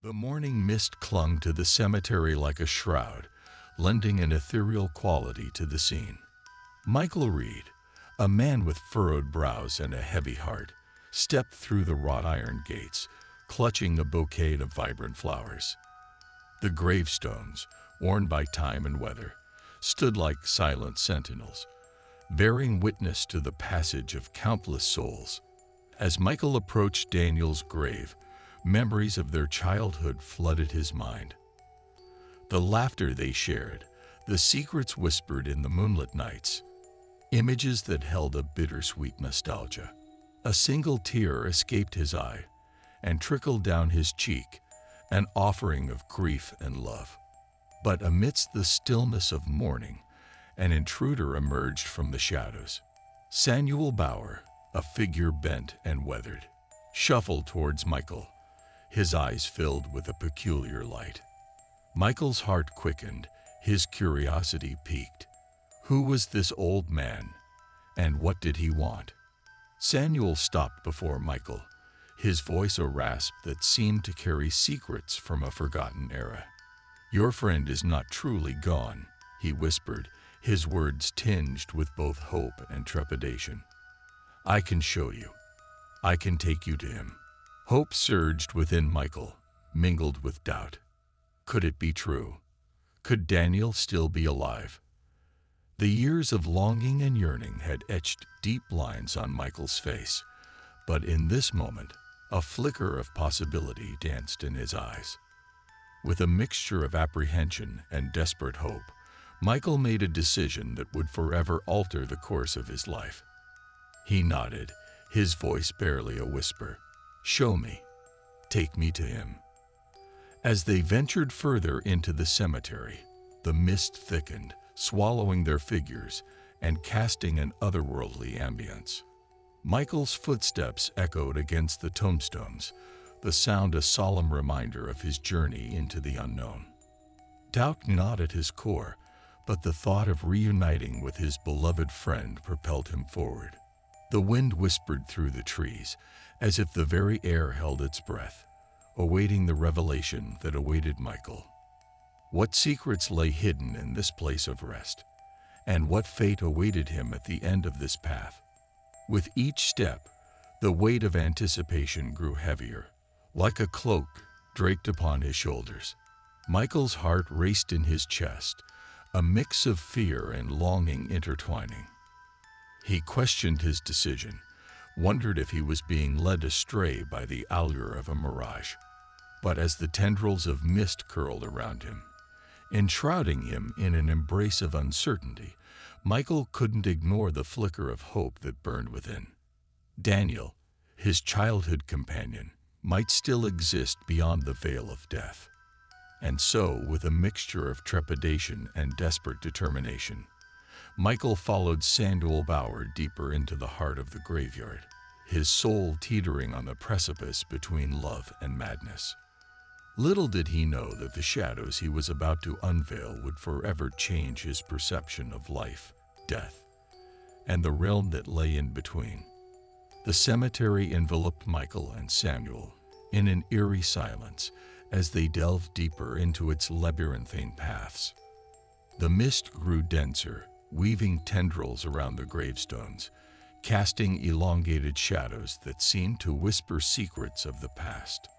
The morning mist clung to the cemetery like a shroud, lending an ethereal quality to the scene. Michael Reed, a man with furrowed brows and a heavy heart, stepped through the wrought iron gates, clutching a bouquet of vibrant flowers. The gravestones, worn by time and weather, stood like silent sentinels, bearing witness to the passage of countless souls. As Michael approached Daniel's grave, memories of their childhood flooded his mind. The laughter they shared, the secrets whispered in the moonlit nights, images that held a bittersweet nostalgia. A single tear escaped his eye and trickled down his cheek, an offering of grief and love. But amidst the stillness of mourning, an intruder emerged from the shadows. Samuel Bauer, a figure bent and weathered, shuffled towards Michael, his eyes filled with a peculiar light. Michael's heart quickened, his curiosity piqued. Who was this old man, and what did he want? Samuel stopped before Michael, his voice a rasp that seemed to carry secrets from a forgotten era. "Your friend is not truly gone," he whispered, his words tinged with both hope and trepidation. "I can show you. I can take you to him." Hope surged within Michael, mingled with doubt. Could it be true? Could Daniel still be alive? The years of longing and yearning had etched deep lines on Michael's face, but in this moment, a flicker of possibility danced in his eyes. With a mixture of apprehension and desperate hope, Michael made a decision that would forever alter the course of his life. He nodded, his voice barely a whisper. "Show me. Take me to him." As they ventured further into the cemetery, the mist thickened, swallowing their figures and casting an otherworldly ambience. Michael's footsteps echoed against the tombstones, the sound a solemn reminder of his journey into the unknown. Doubt gnawed at his core, but the thought of reuniting with his beloved friend propelled him forward. The wind whispered through the trees, as if the very air held its breath, awaiting the revelation that awaited Michael. What secrets lay hidden in this place of rest, and what fate awaited him at the end of this path? With each step, the weight of anticipation grew heavier, like a cloak draped upon his shoulders. Michael's heart raced in his chest, a mix of fear and longing intertwining. He questioned his decision, wondered if he was being led astray by the allure of a mirage. But as the tendrils of mist curled around him, enshrouding him in an embrace of uncertainty, Michael couldn't ignore the flicker of hope that burned within. Daniel, his childhood companion, might still exist beyond the veil of death. And so, with a mixture of trepidation and desperate determination, Michael followed Samuel Bauer deeper into the heart of the graveyard, his soul teetering on the precipice between love and madness. Little did he know that the shadows he was about to unveil would forever change his perception of life, death, and the realm that lay in between. The cemetery enveloped Michael and Samuel in an eerie silence as they delved deeper into its labyrinthine paths. The mist grew denser, weaving tendrils around the gravestones, casting elongated shadows that seemed to whisper secrets of the past.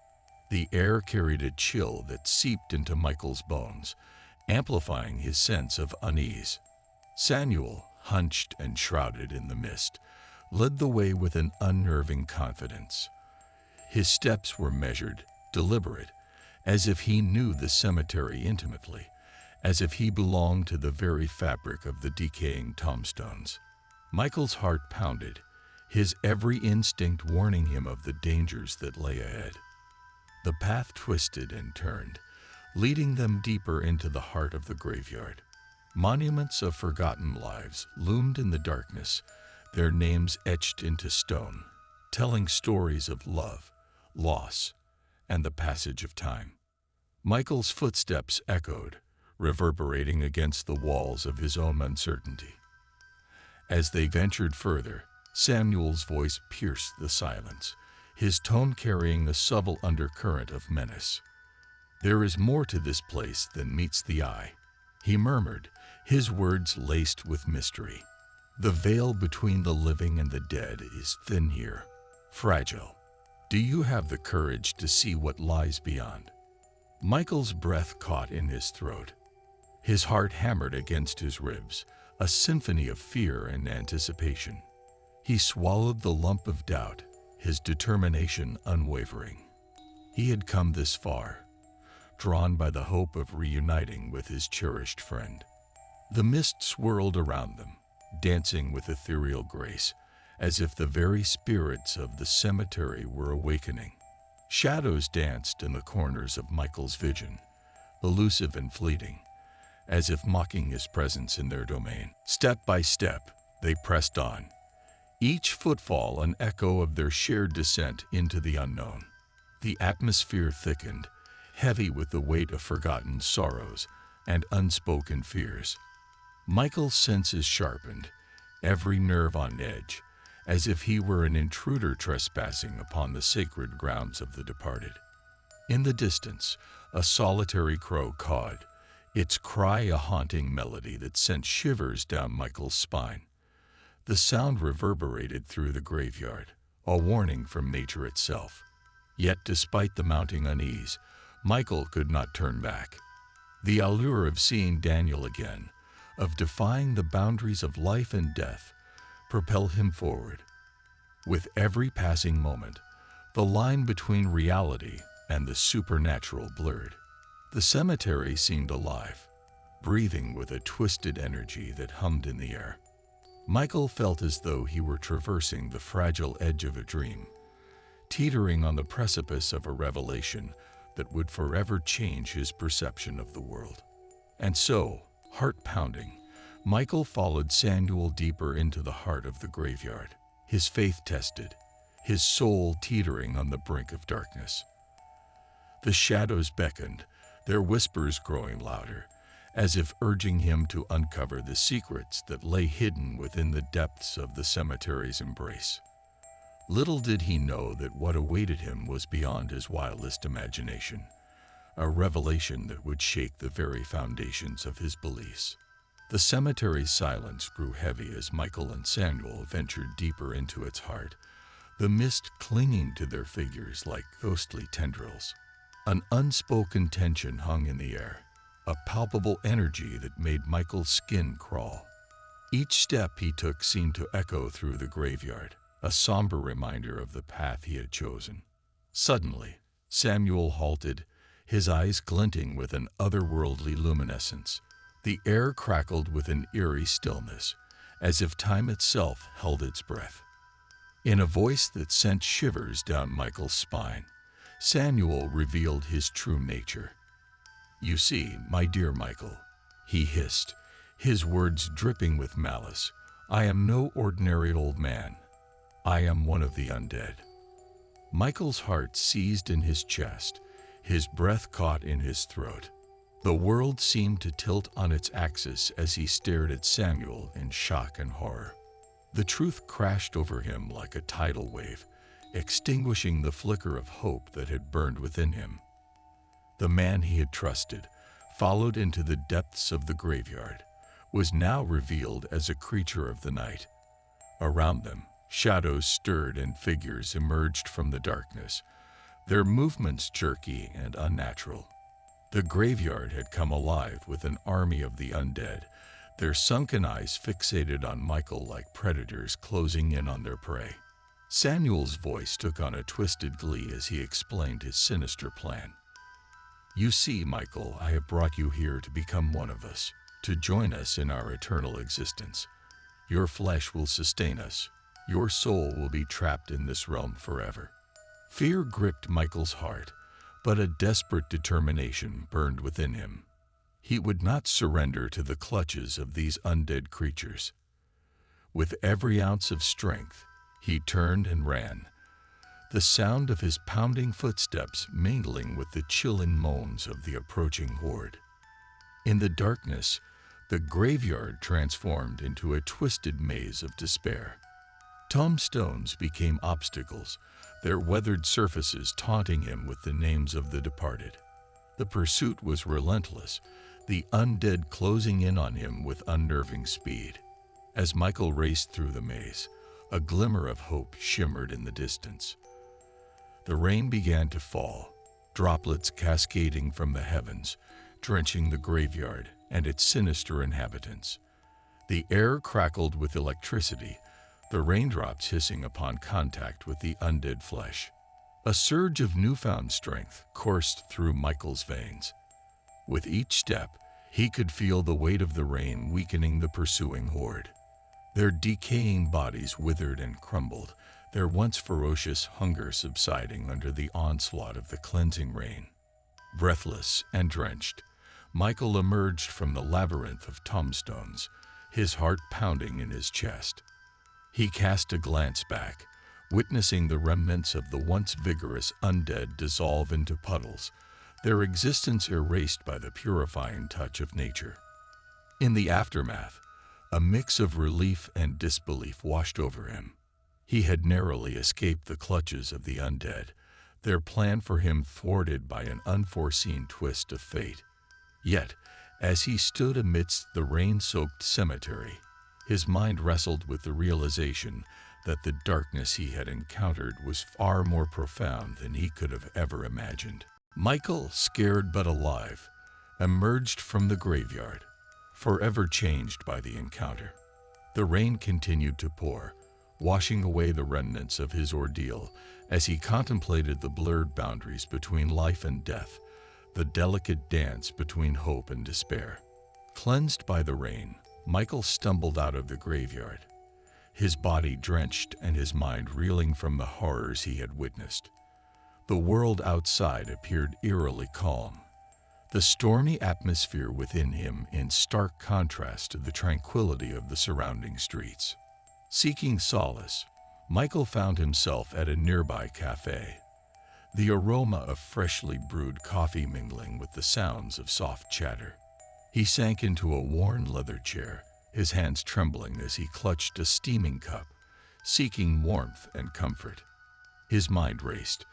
The air carried a chill that seeped into Michael's bones, amplifying his sense of unease. Samuel, hunched and shrouded in the mist, led the way with an unnerving confidence. His steps were measured, deliberate, as if he knew the cemetery intimately, as if he belonged to the very fabric of the decaying tombstones. Michael's heart pounded, his every instinct warning him of the dangers that lay ahead. The path twisted and turned, leading them deeper into the heart of the graveyard. Monuments of forgotten lives loomed in the darkness, their names etched into stone, telling stories of love, loss, and the passage of time. Michael's footsteps echoed, reverberating against the walls of his own uncertainty. As they ventured further, Samuel's voice pierced the silence, his tone carrying a subtle undercurrent of menace. "There is more to this place than meets the eye," he murmured, his words laced with mystery. "The veil between the living and the dead is thin here, fragile. Do you have the courage to see what lies beyond?" Michael's breath caught in his throat. His heart hammered against his ribs, a symphony of fear and anticipation. He swallowed the lump of doubt, his determination unwavering. He had come this far, drawn by the hope of reuniting with his cherished friend. The mist swirled around them, dancing with ethereal grace, as if the very spirits of the cemetery were awakening. Shadows danced in the corners of Michael's vision, elusive and fleeting, as if mocking his presence in their domain. Step by step, they pressed on, each footfall an echo of their shared descent into the unknown. The atmosphere thickened, heavy with the weight of forgotten sorrows and unspoken fears. Michael's senses sharpened, every nerve on edge, as if he were an intruder trespassing upon the sacred grounds of the departed. In the distance, a solitary crow cawed, its cry a haunting melody that sent shivers down Michael's spine. The sound reverberated through the graveyard, a warning from nature itself. Yet despite the mounting unease, Michael could not turn back. The allure of seeing Daniel again, of defying the boundaries of life and death, propelled him forward. With every passing moment, the line between reality and the supernatural blurred. The cemetery seemed alive, breathing with a twisted energy that hummed in the air. Michael felt as though he were traversing the fragile edge of a dream, teetering on the precipice of a revelation that would forever change his perception of the world. And so, heart-pounding, Michael followed Samuel deeper into the heart of the graveyard, his faith tested, his soul teetering on the brink of darkness. The shadows beckoned, their whispers growing louder, as if urging him to uncover the secrets that lay hidden within the depths of the cemetery's embrace. Little did he know that what awaited him was beyond his wildest imagination, a revelation that would shake the very foundations of his beliefs. The cemetery's silence grew heavy as Michael and Samuel ventured deeper into its heart, the mist clinging to their figures like ghostly tendrils. An unspoken tension hung in the air, a palpable energy that made Michael's skin crawl. Each step he took seemed to echo through the graveyard, a somber reminder of the path he had chosen. Suddenly, Samuel halted, his eyes glinting with an otherworldly luminescence. The air crackled with an eerie stillness, as if time itself held its breath. In a voice that sent shivers down Michael's spine, Samuel revealed his true nature. "You see, my dear Michael," he hissed, his words dripping with malice, "I am no ordinary old man. I am one of the undead." Michael's heart seized in his chest, his breath caught in his throat. The world seemed to tilt on its axis as he stared at Samuel in shock and horror. The truth crashed over him like a tidal wave, extinguishing the flicker of hope that had burned within him. The man he had trusted, followed into the depths of the graveyard, was now revealed as a creature of the night. Around them, shadows stirred and figures emerged from the darkness, their movements jerky and unnatural. The graveyard had come alive with an army of the undead, their sunken eyes fixated on Michael like predators closing in on their prey. Samuel's voice took on a twisted glee as he explained his sinister plan. "You see, Michael, I have brought you here to become one of us, to join us in our eternal existence. Your flesh will sustain us. Your soul will be trapped in this realm forever." Fear gripped Michael's heart, but a desperate determination burned within him. He would not surrender to the clutches of these undead creatures. With every ounce of strength, he turned and ran, the sound of his pounding footsteps mingling with the chilling moans of the approaching horde. In the darkness, the graveyard transformed into a twisted maze of despair. Tombstones became obstacles, their weathered surfaces taunting him with the names of the departed. The pursuit was relentless, the undead closing in on him with unnerving speed. As Michael raced through the maze, a glimmer of hope shimmered in the distance. The rain began to fall, droplets cascading from the heavens, drenching the graveyard and its sinister inhabitants. The air crackled with electricity, the raindrops hissing upon contact with the undead flesh. A surge of newfound strength coursed through Michael's veins. With each step, he could feel the weight of the rain weakening the pursuing horde. Their decaying bodies withered and crumbled, their once ferocious hunger subsiding under the onslaught of the cleansing rain. Breathless and drenched, Michael emerged from the labyrinth of tombstones, his heart pounding in his chest. He cast a glance back, witnessing the remnants of the once vigorous undead dissolve into puddles, their existence erased by the purifying touch of nature. In the aftermath, a mix of relief and disbelief washed over him. He had narrowly escaped the clutches of the undead, their plan for him thwarted by an unforeseen twist of fate. Yet, as he stood amidst the rain-soaked cemetery, his mind wrestled with the realization that the darkness he had encountered was far more profound than he could have ever imagined. Michael, scared but alive, emerged from the graveyard, forever changed by the encounter. The rain continued to pour, washing away the remnants of his ordeal as he contemplated the blurred boundaries between life and death, the delicate dance between hope and despair. Cleansed by the rain, Michael stumbled out of the graveyard, his body drenched and his mind reeling from the horrors he had witnessed. The world outside appeared eerily calm, the stormy atmosphere within him in stark contrast to the tranquility of the surrounding streets. Seeking solace, Michael found himself at a nearby cafe, the aroma of freshly brewed coffee mingling with the sounds of soft chatter. He sank into a worn leather chair, his hands trembling as he clutched a steaming cup, seeking warmth and comfort. His mind raced,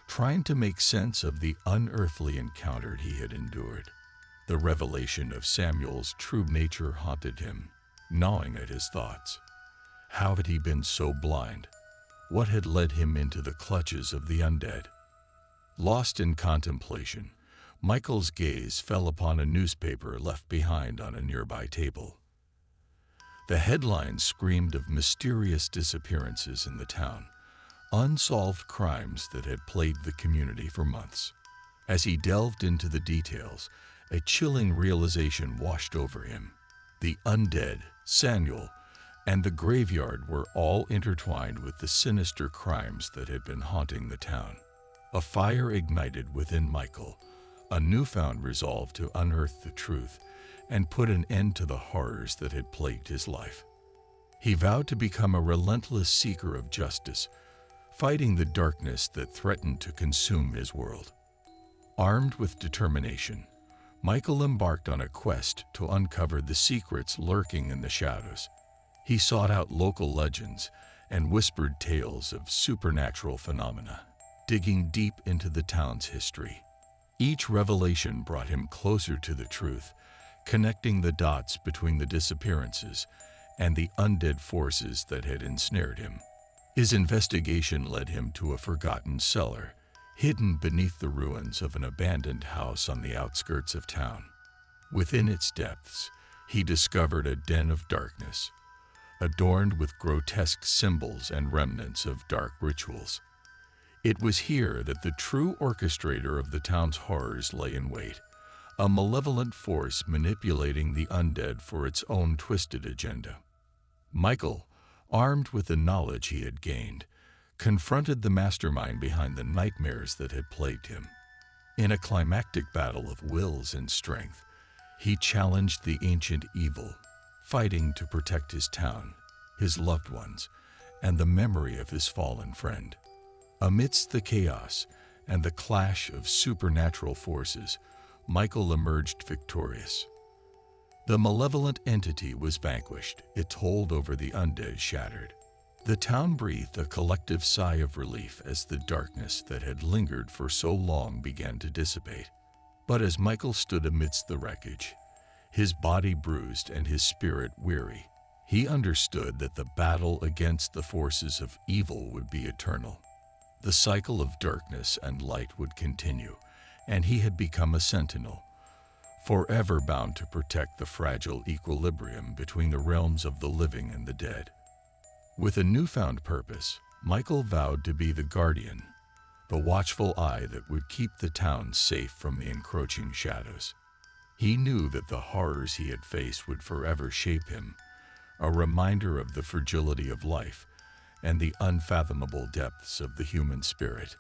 trying to make sense of the unearthly encounter he had endured. The revelation of Samuel's true nature haunted him, gnawing at his thoughts. How had he been so blind? What had led him into the clutches of the undead? Lost in contemplation, Michael's gaze fell upon a newspaper left behind on a nearby table. The headlines screamed of mysterious disappearances in the town, unsolved crimes that had plagued the community for months. As he delved into the details, a chilling realization washed over him. The undead, Samuel, and the graveyard were all intertwined with the sinister crimes that had been haunting the town. A fire ignited within Michael, a newfound resolve to unearth the truth and put an end to the horrors that had plagued his life. He vowed to become a relentless seeker of justice, fighting the darkness that threatened to consume his world. Armed with determination, Michael embarked on a quest to uncover the secrets lurking in the shadows. He sought out local legends and whispered tales of supernatural phenomena, digging deep into the town's history. Each revelation brought him closer to the truth, connecting the dots between the disappearances and the undead forces that had ensnared him. His investigation led him to a forgotten cellar, hidden beneath the ruins of an abandoned house on the outskirts of town. Within its depths, he discovered a den of darkness, adorned with grotesque symbols and remnants of dark rituals. It was here that the true orchestrator of the town's horrors lay in wait, a malevolent force manipulating the undead for its own twisted agenda. Michael, armed with the knowledge he had gained, confronted the mastermind behind the nightmares that had plagued him. In a climactic battle of wills and strength, he challenged the ancient evil, fighting to protect his town, his loved ones, and the memory of his fallen friend. Amidst the chaos and the clash of supernatural forces, Michael emerged victorious. The malevolent entity was vanquished, its hold over the undead shattered. The town breathed a collective sigh of relief as the darkness that had lingered for so long began to dissipate. But as Michael stood amidst the wreckage, his body bruised and his spirit weary, he understood that the battle against the forces of evil would be eternal. The cycle of darkness and light would continue, and he had become a sentinel, forever bound to protect the fragile equilibrium between the realms of the living and the dead. With a newfound purpose, Michael vowed to be the guardian, the watchful eye that would keep the town safe from the encroaching shadows. He knew that the horrors he had faced would forever shape him, a reminder of the fragility of life and the unfathomable depths of the human spirit.